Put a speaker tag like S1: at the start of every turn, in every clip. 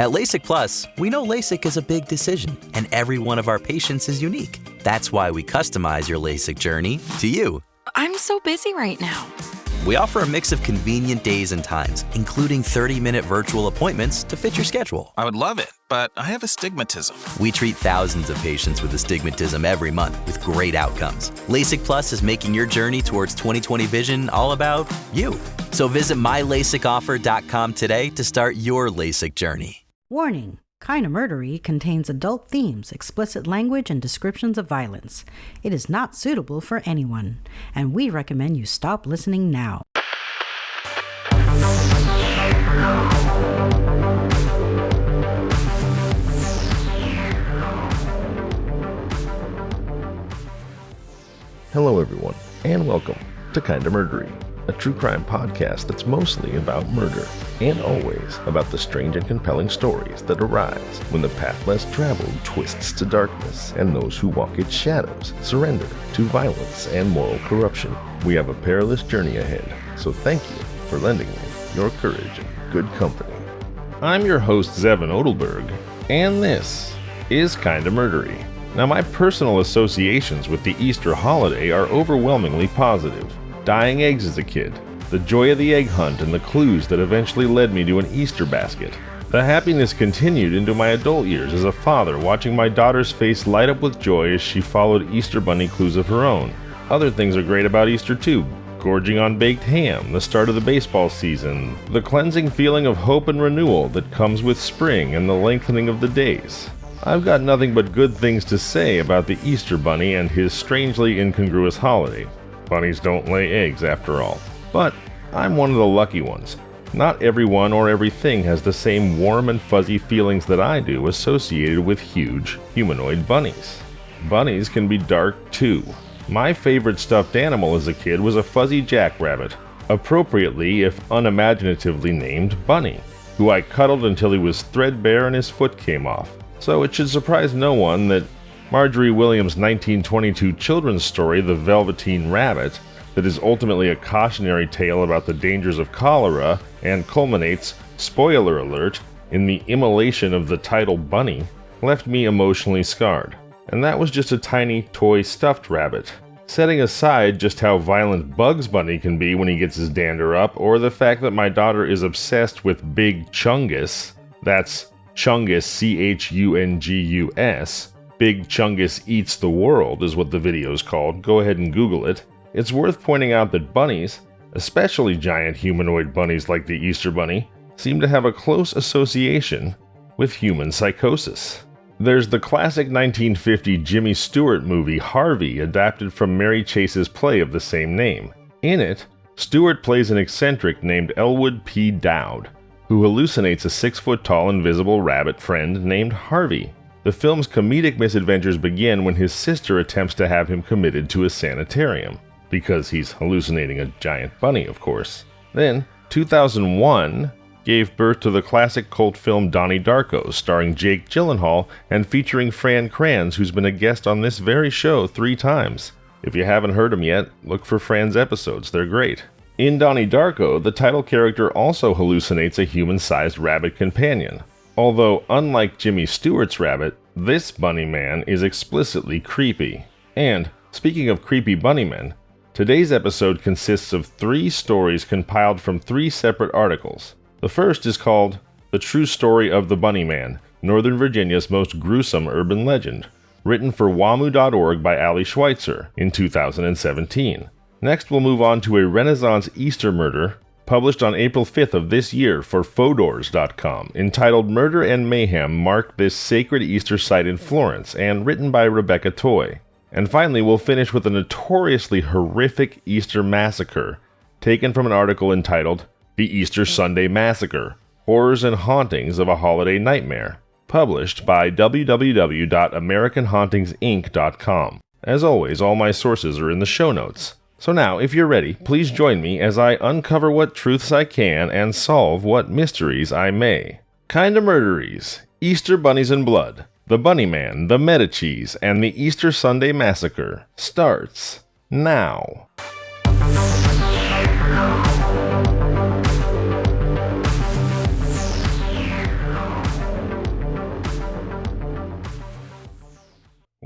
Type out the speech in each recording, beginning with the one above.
S1: At LASIK Plus, we know LASIK is a big decision, and every one of our patients is unique. That's why we customize your LASIK journey to you.
S2: I'm so busy right now.
S1: We offer a mix of convenient days and times, including 30-minute virtual appointments to fit your schedule.
S3: I would love it, but I have astigmatism.
S1: We treat thousands of patients with astigmatism every month with great outcomes. LASIK Plus is making your journey towards 20/20 vision all about you. So visit mylasicoffer.com today to start your LASIK journey.
S4: Warning. Kinda Murdery contains adult themes, explicit language, and descriptions of violence. It is not suitable for anyone, and we recommend you stop listening now.
S5: Hello everyone, and welcome to Kinda Murdery, a true crime podcast that's mostly about murder, and always about the strange and compelling stories that arise when the path less traveled twists to darkness, and those who walk its shadows surrender to violence and moral corruption. We have a perilous journey ahead, so thank you for lending me your courage and good company. I'm your host, Zevin Odelberg, and this is Kinda Murdery. Now, my personal associations with the Easter holiday are overwhelmingly positive. Dyeing eggs as a kid, the joy of the egg hunt, and the clues that eventually led me to an Easter basket. The happiness continued into my adult years as a father, watching my daughter's face light up with joy as she followed Easter bunny clues of her own. Other things are great about Easter too. Gorging on baked ham, the start of the baseball season, the cleansing feeling of hope and renewal that comes with spring, and the lengthening of the days. I've got nothing but good things to say about the Easter bunny and his strangely incongruous holiday. Bunnies don't lay eggs, after all. But I'm one of the lucky ones. Not everyone or everything has the same warm and fuzzy feelings that I do associated with huge humanoid bunnies. Bunnies can be dark too. My favorite stuffed animal as a kid was a fuzzy jackrabbit, appropriately if unimaginatively named Bunny, who I cuddled until he was threadbare and his foot came off. So it should surprise no one that Marjorie Williams' 1922 children's story, The Velveteen Rabbit, that is ultimately a cautionary tale about the dangers of cholera and culminates, spoiler alert, in the immolation of the title Bunny, left me emotionally scarred. And that was just a tiny toy stuffed rabbit. Setting aside just how violent Bugs Bunny can be when he gets his dander up, or the fact that my daughter is obsessed with Big Chungus, that's Chungus, Chungus, Big Chungus Eats the World is what the video is called. Go ahead and Google it. It's worth pointing out that bunnies, especially giant humanoid bunnies like the Easter Bunny, seem to have a close association with human psychosis. There's the classic 1950 Jimmy Stewart movie Harvey, adapted from Mary Chase's play of the same name. In it, Stewart plays an eccentric named Elwood P. Dowd, who hallucinates a 6-foot-tall invisible rabbit friend named Harvey. The film's comedic misadventures begin when his sister attempts to have him committed to a sanitarium, because he's hallucinating a giant bunny, of course. Then, 2001 gave birth to the classic cult film Donnie Darko, starring Jake Gyllenhaal and featuring Fran Kranz, who's been a guest on this very show 3 times. If you haven't heard him yet, look for Fran's episodes, they're great. In Donnie Darko, the title character also hallucinates a human-sized rabbit companion. Although, unlike Jimmy Stewart's rabbit, this bunny man is explicitly creepy. And, speaking of creepy bunny men, today's episode consists of 3 stories compiled from 3 separate articles. The first is called The True Story of the Bunny Man, Northern Virginia's Most Gruesome Urban Legend, written for WAMU.org by Ali Schweitzer in 2017. Next, we'll move on to a Renaissance Easter murder, published on April 5th of this year for Fodors.com, entitled Murder and Mayhem Mark This Sacred Easter Site in Florence, and written by Rebecca Toy. And finally, we'll finish with a notoriously horrific Easter massacre, taken from an article entitled The Easter Sunday Massacre, Horrors and Hauntings of a Holiday Nightmare, published by www.americanhauntingsinc.com. As always, all my sources are in the show notes. So now, if you're ready, please join me as I uncover what truths I can and solve what mysteries I may. Kinda Murderies, Easter Bunnies and Blood, The Bunny Man, The Medicis, and the Easter Sunday Massacre starts now.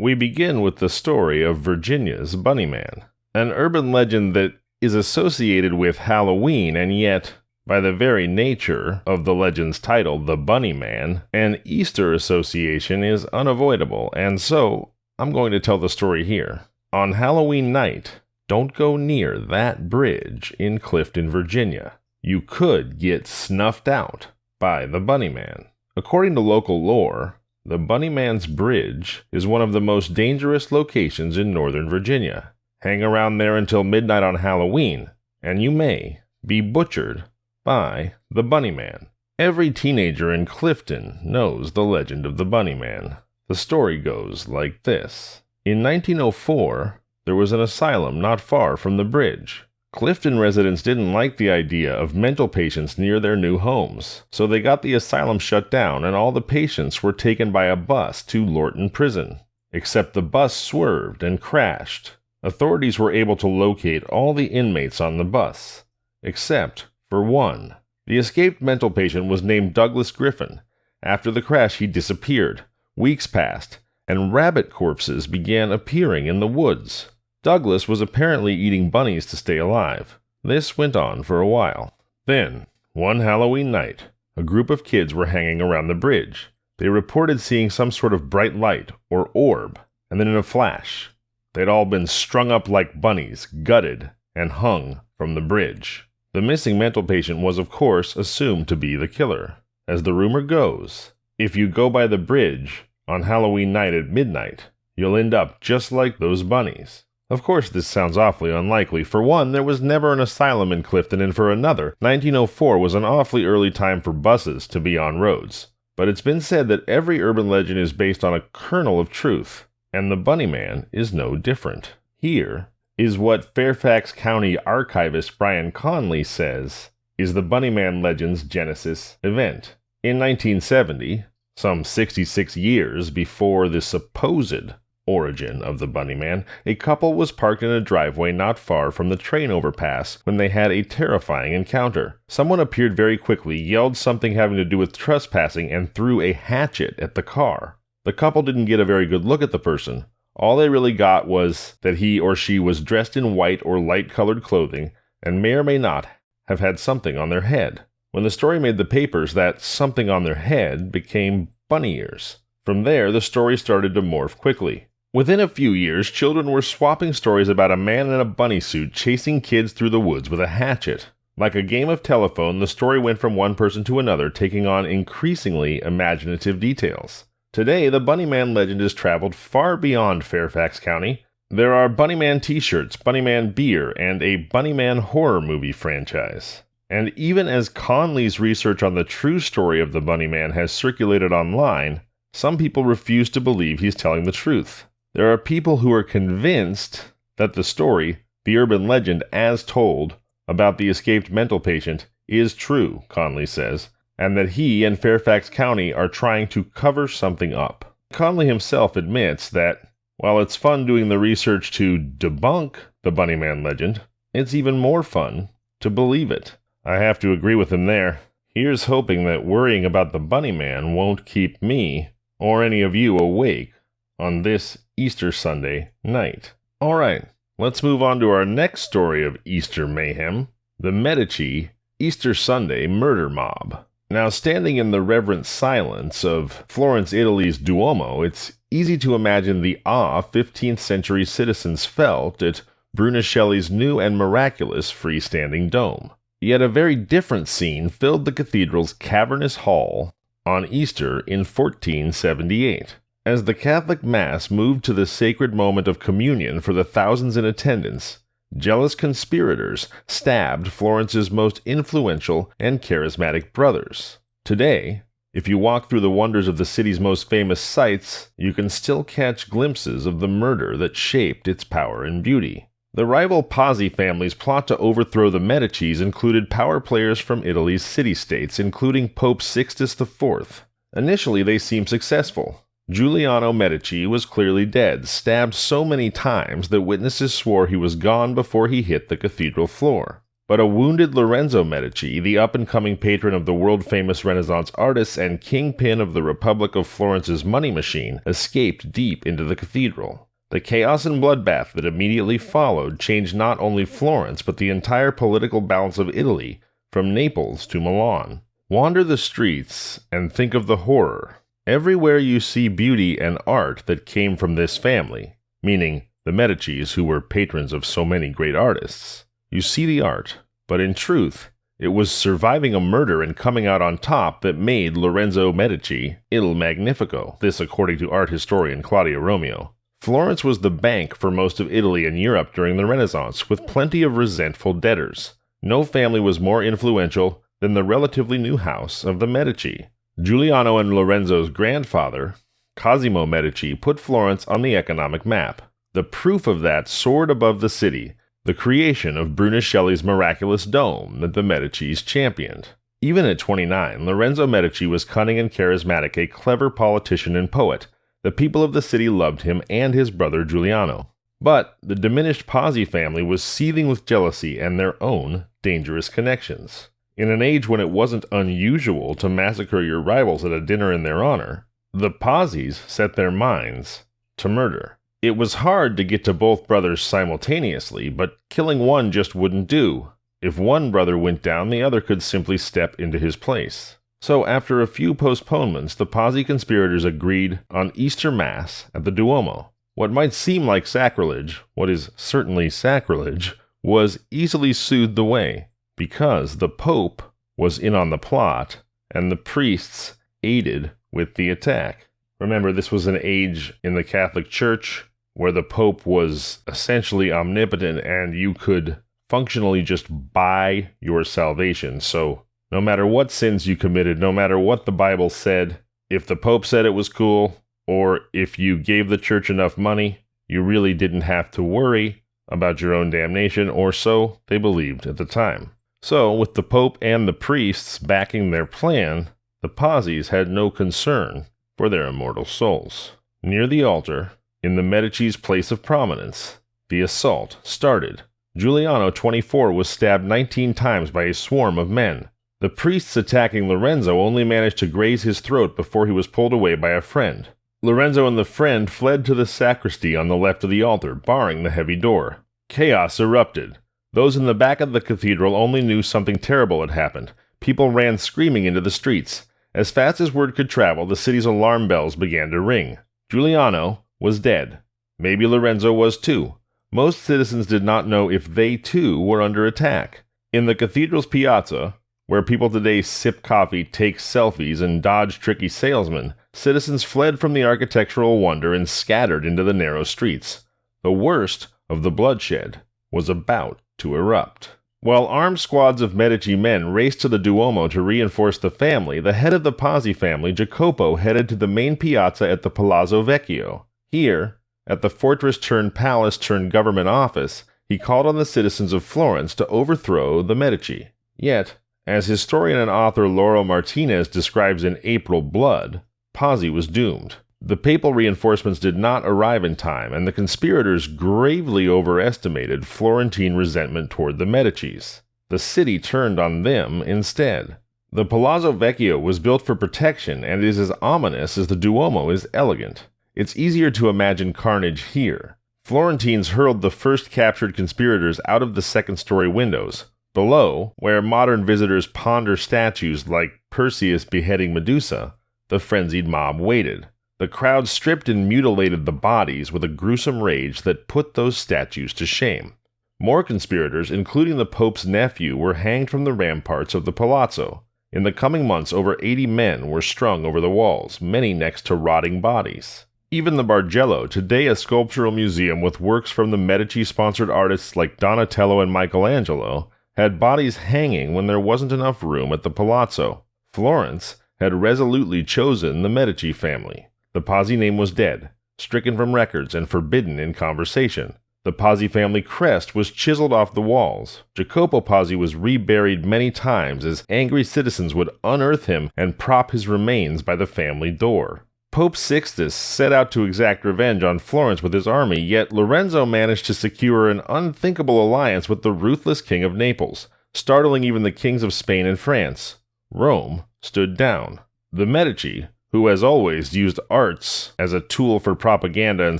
S5: We begin with the story of Virginia's Bunny Man, an urban legend that is associated with Halloween, and yet, by the very nature of the legend's title, The Bunny Man, an Easter association is unavoidable, and so I'm going to tell the story here. On Halloween night, don't go near that bridge in Clifton, Virginia. You could get snuffed out by the Bunny Man. According to local lore, the Bunny Man's Bridge is one of the most dangerous locations in Northern Virginia. Hang around there until midnight on Halloween, and you may be butchered by the Bunny Man. Every teenager in Clifton knows the legend of the Bunny Man. The story goes like this. In 1904, there was an asylum not far from the bridge. Clifton residents didn't like the idea of mental patients near their new homes, so they got the asylum shut down and all the patients were taken by a bus to Lorton Prison. Except the bus swerved and crashed. Authorities were able to locate all the inmates on the bus, except for one. The escaped mental patient was named Douglas Griffin. After the crash, he disappeared. Weeks passed, and rabbit corpses began appearing in the woods. Douglas was apparently eating bunnies to stay alive. This went on for a while. Then, one Halloween night, a group of kids were hanging around the bridge. They reported seeing some sort of bright light, or orb, and then in a flash, they'd all been strung up like bunnies, gutted, and hung from the bridge. The missing mental patient was, of course, assumed to be the killer. As the rumor goes, if you go by the bridge on Halloween night at midnight, you'll end up just like those bunnies. Of course, this sounds awfully unlikely. For one, there was never an asylum in Clifton, and for another, 1904 was an awfully early time for buses to be on roads. But it's been said that every urban legend is based on a kernel of truth, and the Bunny Man is no different. Here is what Fairfax County archivist Brian Conley says is the Bunny Man legend's genesis event. In 1970, some 66 years before the supposed origin of the Bunny Man, a couple was parked in a driveway not far from the train overpass when they had a terrifying encounter. Someone appeared very quickly, yelled something having to do with trespassing, and threw a hatchet at the car. The couple didn't get a very good look at the person. All they really got was that he or she was dressed in white or light-colored clothing and may or may not have had something on their head. When the story made the papers, that something on their head became bunny ears. From there, the story started to morph quickly. Within a few years, children were swapping stories about a man in a bunny suit chasing kids through the woods with a hatchet. Like a game of telephone, the story went from one person to another, taking on increasingly imaginative details. Today, the Bunny Man legend has traveled far beyond Fairfax County. There are Bunny Man t-shirts, Bunny Man beer, and a Bunny Man horror movie franchise. And even as Conley's research on the true story of the Bunny Man has circulated online, some people refuse to believe he's telling the truth. There are people who are convinced that the story, the urban legend as told, about the escaped mental patient is true, Conley says, and that he and Fairfax County are trying to cover something up. Conley himself admits that, while it's fun doing the research to debunk the Bunny Man legend, it's even more fun to believe it. I have to agree with him there. Here's hoping that worrying about the Bunny Man won't keep me, or any of you, awake on this Easter Sunday night. Alright, let's move on to our next story of Easter mayhem, the Medici Easter Sunday murder mob. Now, standing in the reverent silence of Florence, Italy's Duomo, it's easy to imagine the awe 15th century citizens felt at Brunelleschi's new and miraculous freestanding dome. Yet a very different scene filled the cathedral's cavernous hall on Easter in 1478. As the Catholic Mass moved to the sacred moment of communion for the thousands in attendance, jealous conspirators stabbed Florence's most influential and charismatic brothers. Today, if you walk through the wonders of the city's most famous sights, you can still catch glimpses of the murder that shaped its power and beauty. The rival Pazzi family's plot to overthrow the Medicis included power players from Italy's city-states, including Pope Sixtus IV. Initially, they seemed successful. Giuliano Medici was clearly dead, stabbed so many times that witnesses swore he was gone before he hit the cathedral floor. But a wounded Lorenzo Medici, the up-and-coming patron of the world-famous Renaissance artists and kingpin of the Republic of Florence's money machine, escaped deep into the cathedral. The chaos and bloodbath that immediately followed changed not only Florence but the entire political balance of Italy, from Naples to Milan. Wander the streets and think of the horror. Everywhere you see beauty and art that came from this family, meaning the Medicis, who were patrons of so many great artists. You see the art, but in truth, it was surviving a murder and coming out on top that made Lorenzo Medici il Magnifico, this according to art historian Claudia Romeo. Florence was the bank for most of Italy and Europe during the Renaissance, with plenty of resentful debtors. No family was more influential than the relatively new house of the Medici. Giuliano and Lorenzo's grandfather, Cosimo Medici, put Florence on the economic map. The proof of that soared above the city, the creation of Brunelleschi's miraculous dome that the Medicis championed. Even at 29, Lorenzo Medici was cunning and charismatic, a clever politician and poet. The people of the city loved him and his brother Giuliano. But the diminished Pazzi family was seething with jealousy and their own dangerous connections. In an age when it wasn't unusual to massacre your rivals at a dinner in their honor, the Pazzis set their minds to murder. It was hard to get to both brothers simultaneously, but killing one just wouldn't do. If one brother went down, the other could simply step into his place. So after a few postponements, the Pazzi conspirators agreed on Easter Mass at the Duomo. What might seem like sacrilege, what is certainly sacrilege, was easily soothed away, because the Pope was in on the plot, and the priests aided with the attack. Remember, this was an age in the Catholic Church where the Pope was essentially omnipotent and you could functionally just buy your salvation. So no matter what sins you committed, no matter what the Bible said, if the Pope said it was cool, or if you gave the church enough money, you really didn't have to worry about your own damnation, or so they believed at the time. So, with the Pope and the priests backing their plan, the Pazzis had no concern for their immortal souls. Near the altar, in the Medici's place of prominence, the assault started. Giuliano, 24, was stabbed 19 times by a swarm of men. The priests attacking Lorenzo only managed to graze his throat before he was pulled away by a friend. Lorenzo and the friend fled to the sacristy on the left of the altar, barring the heavy door. Chaos erupted. Those in the back of the cathedral only knew something terrible had happened. People ran screaming into the streets. As fast as word could travel, the city's alarm bells began to ring. Giuliano was dead. Maybe Lorenzo was too. Most citizens did not know if they too were under attack. In the cathedral's piazza, where people today sip coffee, take selfies, and dodge tricky salesmen, citizens fled from the architectural wonder and scattered into the narrow streets. The worst of the bloodshed was about to erupt. While armed squads of Medici men raced to the Duomo to reinforce the family, the head of the Pazzi family, Jacopo, headed to the main piazza at the Palazzo Vecchio. Here, at the fortress-turned-palace-turned-government office, he called on the citizens of Florence to overthrow the Medici. Yet, as historian and author Lauro Martinez describes in April Blood, Pazzi was doomed. The papal reinforcements did not arrive in time, and the conspirators gravely overestimated Florentine resentment toward the Medicis. The city turned on them instead. The Palazzo Vecchio was built for protection and is as ominous as the Duomo is elegant. It's easier to imagine carnage here. Florentines hurled the first captured conspirators out of the second-story windows. Below, where modern visitors ponder statues like Perseus beheading Medusa, the frenzied mob waited. The crowd stripped and mutilated the bodies with a gruesome rage that put those statues to shame. More conspirators, including the Pope's nephew, were hanged from the ramparts of the palazzo. In the coming months, over 80 men were strung over the walls, many next to rotting bodies. Even the Bargello, today a sculptural museum with works from the Medici-sponsored artists like Donatello and Michelangelo, had bodies hanging when there wasn't enough room at the palazzo. Florence had resolutely chosen the Medici family. The Pazzi name was dead, stricken from records and forbidden in conversation. The Pazzi family crest was chiseled off the walls. Jacopo Pazzi was reburied many times as angry citizens would unearth him and prop his remains by the family door. Pope Sixtus set out to exact revenge on Florence with his army, yet Lorenzo managed to secure an unthinkable alliance with the ruthless king of Naples. startling even the kings of Spain and France. Rome stood down. The Medici, who as always used arts as a tool for propaganda and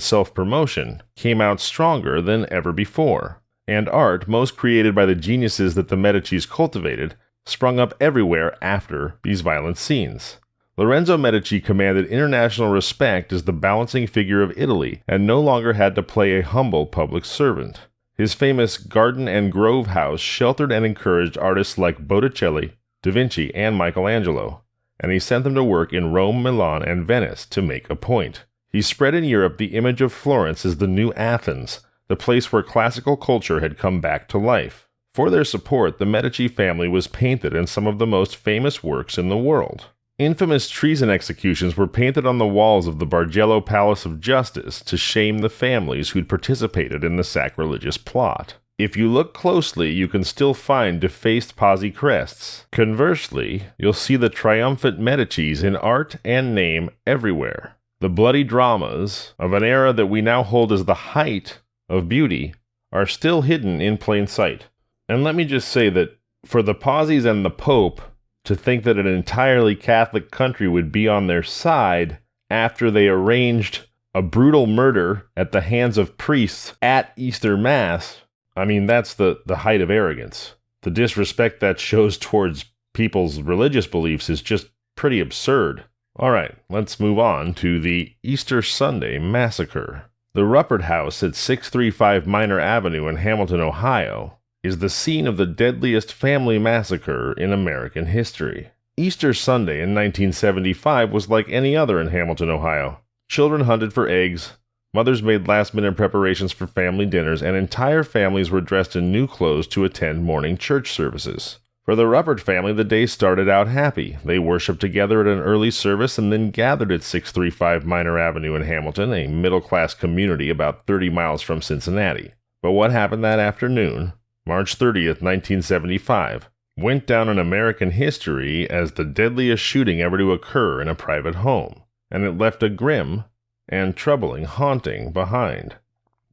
S5: self-promotion, came out stronger than ever before. And art, most created by the geniuses that the Medicis cultivated, sprung up everywhere after these violent scenes. Lorenzo Medici commanded international respect as the balancing figure of Italy and no longer had to play a humble public servant. His famous Garden and Grove house sheltered and encouraged artists like Botticelli, Da Vinci, and Michelangelo, and he sent them to work in Rome, Milan, and Venice to make a point. He spread in Europe the image of Florence as the new Athens, the place where classical culture had come back to life. For their support, the Medici family was painted in some of the most famous works in the world. Infamous treason executions were painted on the walls of the Bargello Palace of Justice to shame the families who'd participated in the sacrilegious plot. If you look closely, you can still find defaced Pazzi crests. Conversely, you'll see the triumphant Medicis in art and name everywhere. The bloody dramas of an era that we now hold as the height of beauty are still hidden in plain sight. And let me just say that for the Pazzis and the Pope to think that an entirely Catholic country would be on their side after they arranged a brutal murder at the hands of priests at Easter Mass, I mean, that's the height of arrogance. The disrespect that shows towards people's religious beliefs is just pretty absurd. All right, let's move on to the Easter Sunday Massacre. The Ruppert House at 635 Minor Avenue in Hamilton, Ohio, is the scene of the deadliest family massacre in American history. Easter Sunday in 1975 was like any other in Hamilton, Ohio. Children hunted for eggs, mothers made last-minute preparations for family dinners, and entire families were dressed in new clothes to attend morning church services. For the Ruppert family, the day started out happy. They worshiped together at an early service and then gathered at 635 Minor Avenue in Hamilton, a middle-class community about 30 miles from Cincinnati. But what happened that afternoon, March 30th, 1975, went down in American history as the deadliest shooting ever to occur in a private home, and it left a grim and troubling haunting behind.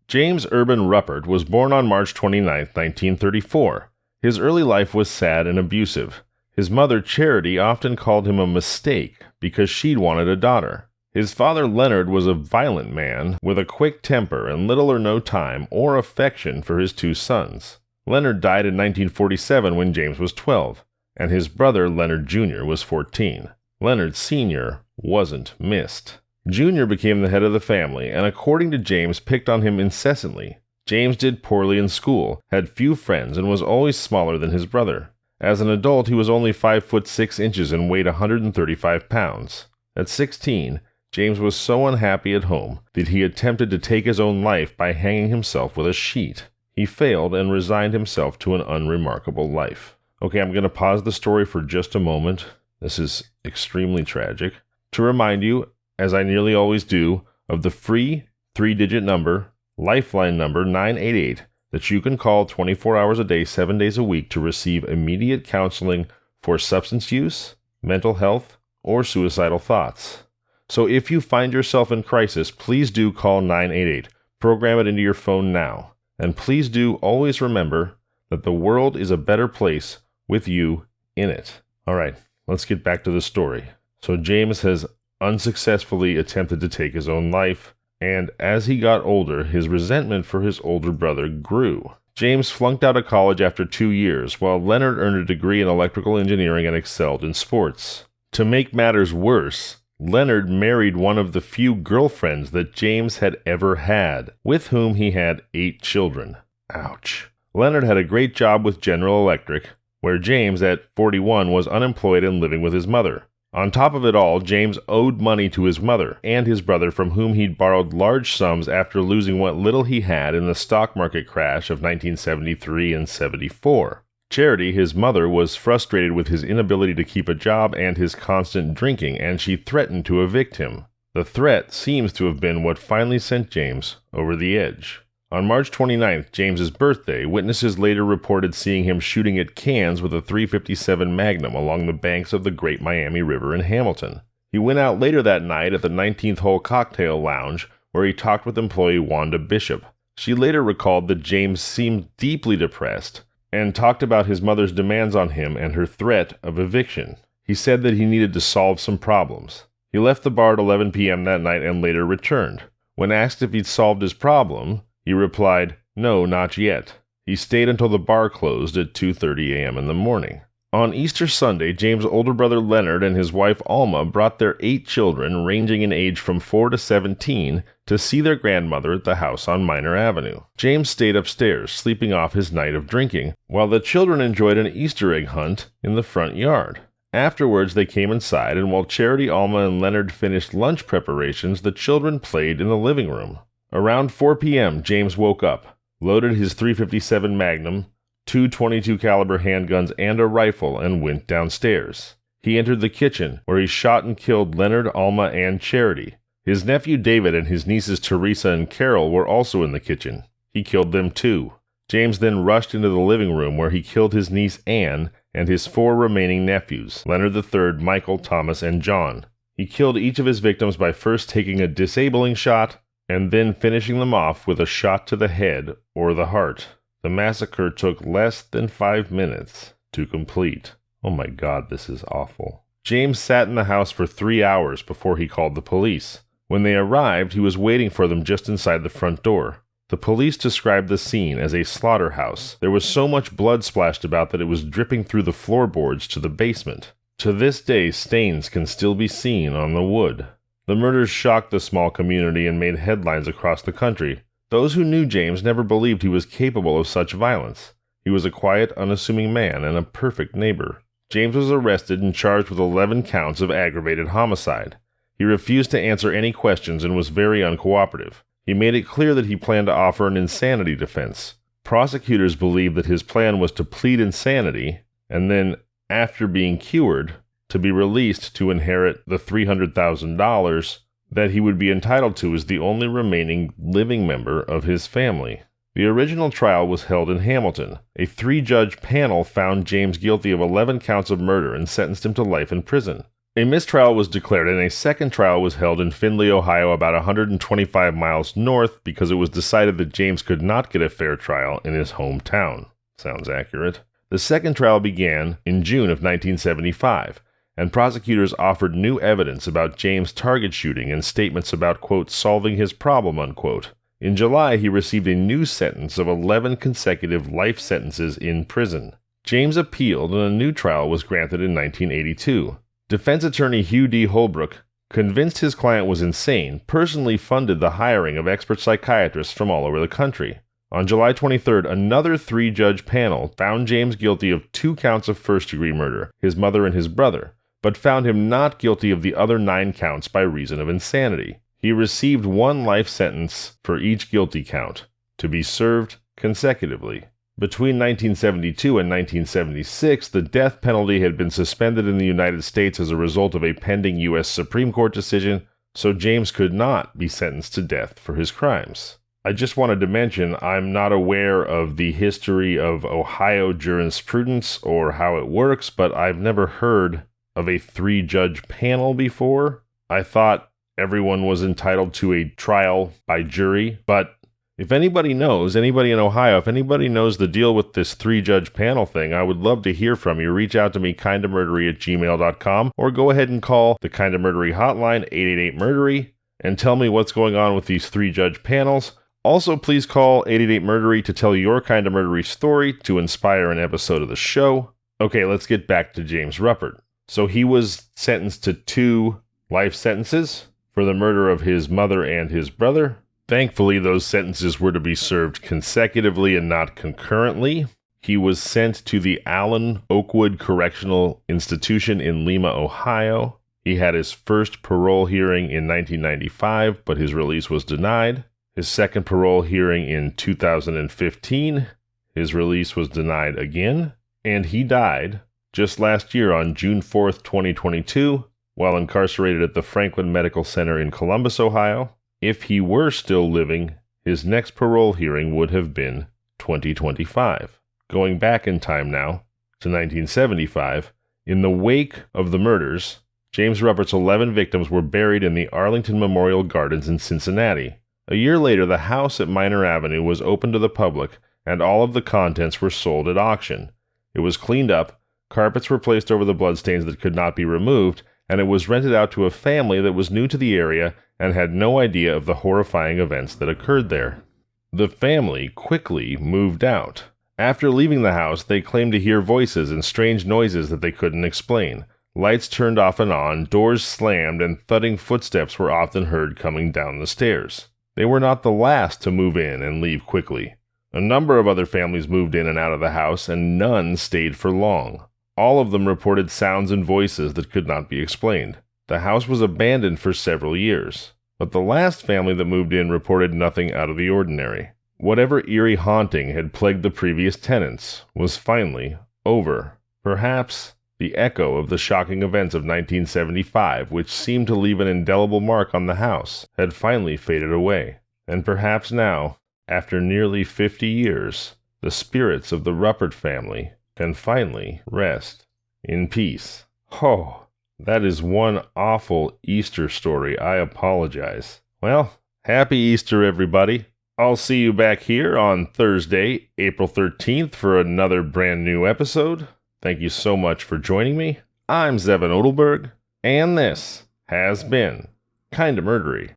S5: James Urban Ruppert was born on March 29, 1934. His early life was sad and abusive. His mother, Charity, often called him a mistake because she'd wanted a daughter. His father, Leonard, was a violent man with a quick temper and little or no time or affection for his two sons. Leonard died in 1947 when James was 12, and his brother, Leonard Jr., was 14. Leonard Sr. wasn't missed. Jr. became the head of the family, and according to James, picked on him incessantly. James did poorly in school, had few friends, and was always smaller than his brother. As an adult, he was only 5 foot 6 inches and weighed 135 pounds. At 16, James was so unhappy at home that he attempted to take his own life by hanging himself with a sheet. He failed and resigned himself to an unremarkable life. Okay, I'm going to pause the story for just a moment. This is extremely tragic. To remind you, as I nearly always do, of the free 3-digit number, Lifeline number 988, that you can call 24 hours a day, 7 days a week to receive immediate counseling for substance use, mental health, or suicidal thoughts. So if you find yourself in crisis, please do call 988. Program it into your phone now. And please do always remember that the world is a better place with you in it. All right, let's get back to the story. So James has unsuccessfully attempted to take his own life, and as he got older, his resentment for his older brother grew. James flunked out of college after 2 years, while Leonard earned a degree in electrical engineering and excelled in sports. To make matters worse, Leonard married one of the few girlfriends that James had ever had, with whom he had 8 children. Ouch. Leonard had a great job with General Electric, where James, at 41, was unemployed and living with his mother. On top of it all, James owed money to his mother and his brother, from whom he'd borrowed large sums after losing what little he had in the stock market crash of 1973 and 74. Charity, his mother, was frustrated with his inability to keep a job and his constant drinking, and she threatened to evict him. The threat seems to have been what finally sent James over the edge. On March 29th, James's birthday, witnesses later reported seeing him shooting at cans with a .357 Magnum along the banks of the Great Miami River in Hamilton. He went out later that night at the 19th Hole Cocktail Lounge, where he talked with employee Wanda Bishop. She later recalled that James seemed deeply depressed, and talked about his mother's demands on him and her threat of eviction. He said that he needed to solve some problems. He left the bar at 11 p.m. that night and later returned. When asked if he'd solved his problem, he replied, "No, not yet." He stayed until the bar closed at 2:30 a.m. in the morning. On Easter Sunday, James' older brother Leonard and his wife Alma brought their 8 children, ranging in age from 4 to 17, to see their grandmother at the house on Minor Avenue. James stayed upstairs, sleeping off his night of drinking, while the children enjoyed an Easter egg hunt in the front yard. Afterwards, they came inside, and while Charity, Alma, and Leonard finished lunch preparations, the children played in the living room. Around 4 p.m., James woke up, loaded his .357 Magnum, 2 .22 caliber handguns, and a rifle, and went downstairs. He entered the kitchen, where he shot and killed Leonard, Alma, and Charity. His nephew David and his nieces Teresa and Carol were also in the kitchen. He killed them too. James then rushed into the living room, where he killed his niece Anne and his 4 remaining nephews, Leonard III, Michael, Thomas, and John. He killed each of his victims by first taking a disabling shot, and then finishing them off with a shot to the head or the heart. The massacre took less than 5 minutes to complete. Oh my God, this is awful. James sat in the house for 3 hours before he called the police. When they arrived, he was waiting for them just inside the front door. The police described the scene as a slaughterhouse. There was so much blood splashed about that it was dripping through the floorboards to the basement. To this day, stains can still be seen on the wood. The murders shocked the small community and made headlines across the country. Those who knew James never believed he was capable of such violence. He was a quiet, unassuming man and a perfect neighbor. James was arrested and charged with 11 counts of aggravated homicide. He refused to answer any questions and was very uncooperative. He made it clear that he planned to offer an insanity defense. Prosecutors believed that his plan was to plead insanity and then, after being cured, to be released to inherit the $300,000 that he would be entitled to as the only remaining living member of his family. The original trial was held in Hamilton. A 3-judge panel found James guilty of 11 counts of murder and sentenced him to life in prison. A mistrial was declared, and a second trial was held in Findlay, Ohio, about 125 miles north, because it was decided that James could not get a fair trial in his hometown. Sounds accurate. The second trial began in June of 1975. And prosecutors offered new evidence about James' target shooting and statements about, quote, solving his problem, unquote. In July, he received a new sentence of 11 consecutive life sentences in prison. James appealed, and a new trial was granted in 1982. Defense attorney Hugh D. Holbrook, convinced his client was insane, personally funded the hiring of expert psychiatrists from all over the country. On July 23rd, another 3-judge panel found James guilty of 2 counts of first-degree murder, his mother and his brother, but found him not guilty of the other 9 counts by reason of insanity. He received 1 life sentence for each guilty count, to be served consecutively. Between 1972 and 1976, the death penalty had been suspended in the United States as a result of a pending U.S. Supreme Court decision, so James could not be sentenced to death for his crimes. I just wanted to mention I'm not aware of the history of Ohio jurisprudence or how it works, but I've never heard of a 3-judge panel before. I thought everyone was entitled to a trial by jury, but if anybody knows, anybody in Ohio, if anybody knows the deal with this 3-judge panel thing, I would love to hear from you. Reach out to me, kindofmurdery@gmail.com, or go ahead and call the Kind of Murdery hotline, 888-MURDERY, and tell me what's going on with these 3-judge panels. Also, please call 888-MURDERY to tell your Kind of Murdery story to inspire an episode of the show. Okay, let's get back to James Ruppert. So he was sentenced to 2 life sentences for the murder of his mother and his brother. Thankfully, those sentences were to be served consecutively and not concurrently. He was sent to the Allen Oakwood Correctional Institution in Lima, Ohio. He had his first parole hearing in 1995, but his release was denied. His second parole hearing in 2015, his release was denied again, and he died just last year on June 4th, 2022, while incarcerated at the Franklin Medical Center in Columbus, Ohio. If he were still living, his next parole hearing would have been 2025. Going back in time now to 1975, in the wake of the murders, James Ruppert's 11 victims were buried in the Arlington Memorial Gardens in Cincinnati. A year later, the house at Minor Avenue was opened to the public and all of the contents were sold at auction. It was cleaned up, carpets were placed over the bloodstains that could not be removed, and it was rented out to a family that was new to the area and had no idea of the horrifying events that occurred there. The family quickly moved out. After leaving the house, they claimed to hear voices and strange noises that they couldn't explain. Lights turned off and on, doors slammed, and thudding footsteps were often heard coming down the stairs. They were not the last to move in and leave quickly. A number of other families moved in and out of the house, and none stayed for long. All of them reported sounds and voices that could not be explained. The house was abandoned for several years, but the last family that moved in reported nothing out of the ordinary. Whatever eerie haunting had plagued the previous tenants was finally over. Perhaps the echo of the shocking events of 1975, which seemed to leave an indelible mark on the house, had finally faded away. And perhaps now, after nearly 50 years, the spirits of the Ruppert family can finally rest in peace. Oh, that is one awful Easter story. I apologize. Well, happy Easter, everybody. I'll see you back here on Thursday, April 13th for another brand new episode. Thank you so much for joining me. I'm Zevin Odelberg, and this has been Kinda Murdery.